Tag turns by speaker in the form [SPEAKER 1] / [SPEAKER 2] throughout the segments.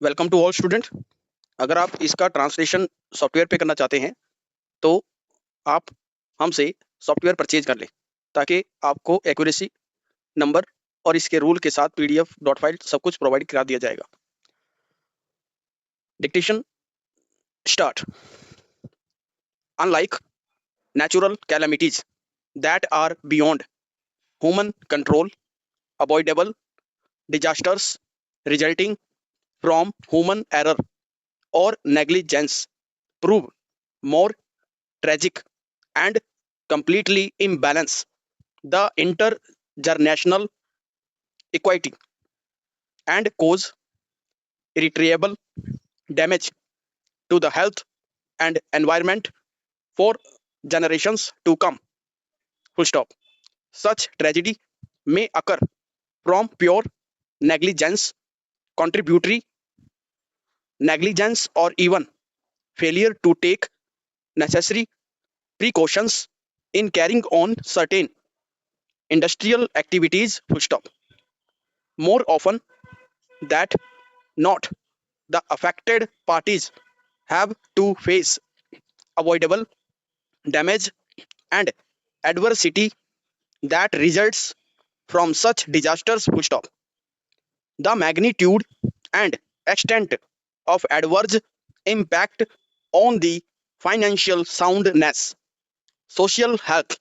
[SPEAKER 1] Welcome to all student. अगर आप इसका ट्रांसलेशन सॉफ्टवेयर पे करना चाहते हैं तो आप हमसे सॉफ्टवेयर परचेज कर लें ताकि आपको एक्यूरेसी नंबर और इसके रूल के साथ पीडीएफ डॉट फाइल सब कुछ प्रोवाइड करा दिया जाएगा। Dictation start. Unlike natural calamities that are beyond human control, avoidable disasters resulting from human error or negligence prove more tragic and completely imbalance the intergenerational equity and cause irretrievable damage to the health and environment for generations to come. Full stop. Such tragedy may occur from pure negligence, contributory negligence, or even failure to take necessary precautions in carrying on certain industrial activities. Full stop. More often that not, the affected parties have to face avoidable damage and adversity that results from such disasters. Full stop. The magnitude and extent of adverse impact on the financial soundness, social health,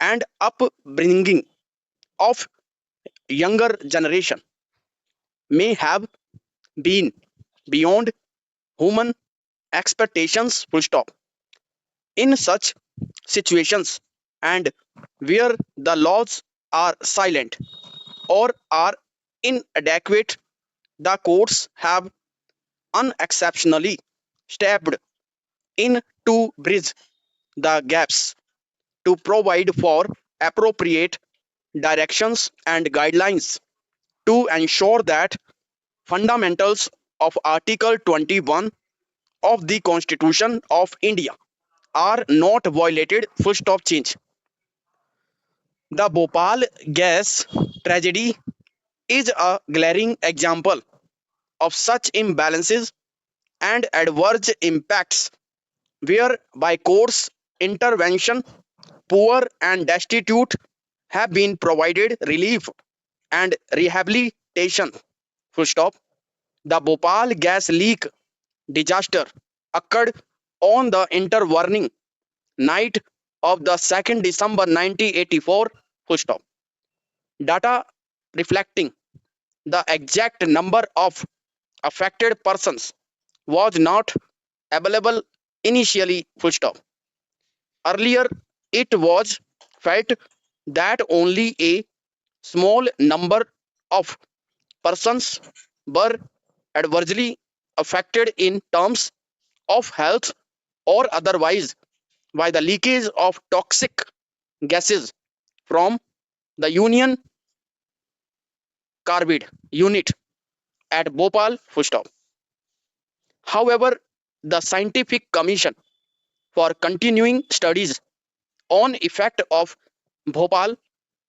[SPEAKER 1] and upbringing of younger generation may have been beyond human expectations. Full stop. In such situations and where the laws are silent or are inadequate, the courts have unexceptionally stepped in to bridge the gaps to provide for appropriate directions and guidelines to ensure that fundamentals of Article 21 of the Constitution of India are not violated. Full stop. Change. The Bhopal gas tragedy is a glaring example of such imbalances and adverse impacts where by courts intervention poor and destitute have been provided relief and rehabilitation. Full stop. The Bhopal gas leak disaster occurred on the intervening night of the 2nd December 1984. Full stop. Data reflecting the exact number of affected persons was not available initially. Full stop. Earlier, it was felt that only a small number of persons were adversely affected in terms of health or otherwise by the leakage of toxic gases from the Union Carbide unit at Bhopal. Full stop. However, the Scientific Commission for Continuing Studies on Effect of Bhopal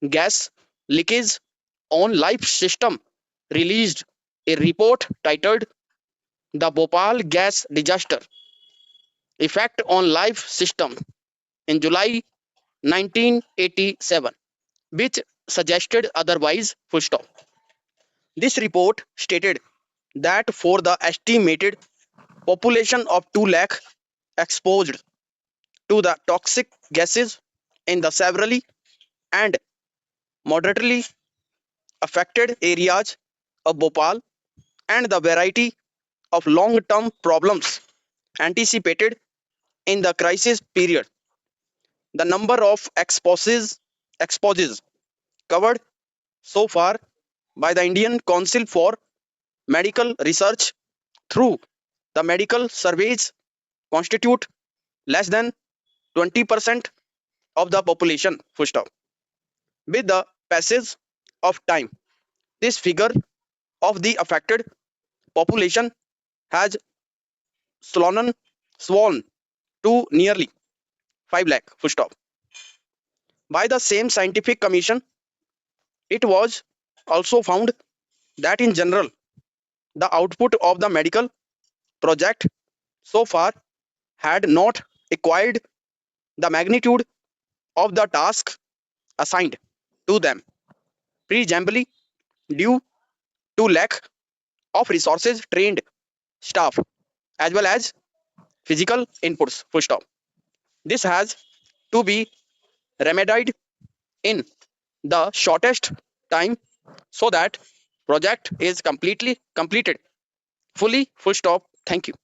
[SPEAKER 1] gas leakage on life system released a report titled The Bhopal Gas Disaster Effect on Life System in July 1987, which suggested otherwise. Full stop. This report stated that for the estimated population of 2 lakh exposed to the toxic gases in the severely and moderately affected areas of Bhopal and the variety of long-term problems anticipated in the crisis period, the number of exposes covered so far by the Indian Council for Medical Research through the medical surveys constitute less than 20% of the population. Full stop. With the passage of time, this figure of the affected population has swollen to nearly 5 lakh. Full stop. By the same scientific commission, it was also found that in general, The output of the medical project so far had not acquired the magnitude of the task assigned to them, presumably due to lack of resources, trained staff, as well as physical inputs. Full stop. This has to be remedied in the shortest time so that project is completely completed fully. Full stop. Thank you.